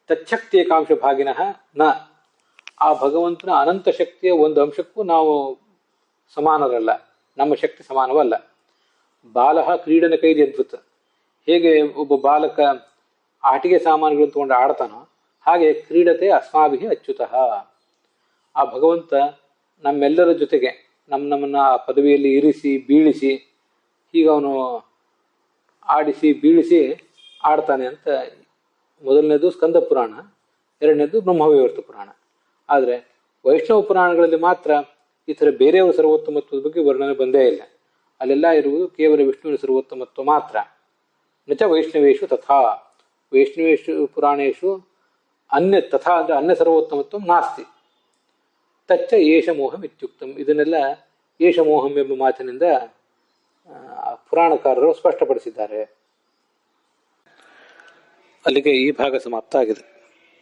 ತಚ್ಛಕ್ತಿ ಏಕಾಂಶ ಭಾಗಿನಃ ನ, ಆ ಭಗವಂತನ ಅನಂತ ಶಕ್ತಿಯ ಒಂದು ಅಂಶಕ್ಕೂ ನಾವು ಸಮಾನರಲ್ಲ, ನಮ್ಮ ಶಕ್ತಿ ಸಮಾನವಲ್ಲ. ಬಾಲಃ ಕ್ರೀಡನ ಕೈದಿ ಅದ್ಭುತ. ಹೇಗೆ ಒಬ್ಬ ಬಾಲಕ ಆಟಿಕೆ ಸಾಮಾನುಗಳನ್ನು ತಗೊಂಡು ಆಡ್ತಾನೋ ಹಾಗೆ ಕ್ರೀಡತೆ ಅಸ್ಮಾಭಿಹಿ ಅಚ್ಯುತಃ. ಆ ಭಗವಂತ ನಮ್ಮೆಲ್ಲರ ಜೊತೆಗೆ ನಮ್ಮನ್ನು ಆ ಪದವಿಯಲ್ಲಿ ಇರಿಸಿ ಬೀಳಿಸಿ, ಹೀಗೆ ಅವನು ಆಡಿಸಿ ಬೀಳಿಸಿ ಆಡ್ತಾನೆ ಅಂತ. ಮೊದಲನೇದು ಸ್ಕಂದ ಪುರಾಣ, ಎರಡನೇದು ಬ್ರಹ್ಮವೈವರ್ತ ಪುರಾಣ. ಆದರೆ ವೈಷ್ಣವ ಪುರಾಣಗಳಲ್ಲಿ ಮಾತ್ರ ಈ ಥರ ಬೇರೆಯವರ ಸರ್ವೋತ್ತಮತ್ವದ ಬಗ್ಗೆ ವರ್ಣನೆ ಬಂದೇ ಇಲ್ಲ. ಅಲ್ಲೆಲ್ಲ ಇರುವುದು ಕೇವಲ ವಿಷ್ಣುವಿನ ಸರ್ವೋತ್ತಮತ್ವ ಮಾತ್ರ. ನಚ ವೈಷ್ಣವೇಶು ತಥಾ, ವೈಷ್ಣವೇಶು ಪುರಾಣೇಶು ಅನ್ಯ ತಥಾ ಅಂದರೆ ಅನ್ಯ ಸರ್ವೋತ್ತಮತ್ವ ನಾಸ್ತಿ. ತಚ್ಚ ಏಷ ಮೋಹಂ ಇತ್ಯುಕ್ತಂ. ಇದನ್ನೆಲ್ಲ ಏಷ ಮೋಹಂ ಎಂಬ ಮಾತಿನಿಂದ ಪುರಾಣಕಾರರು ಸ್ಪಷ್ಟಪಡಿಸಿದ್ದಾರೆ. ಅಲ್ಲಿಗೆ ಈ ಭಾಗ ಸಮಾಪ್ತ ಆಗಿದೆ.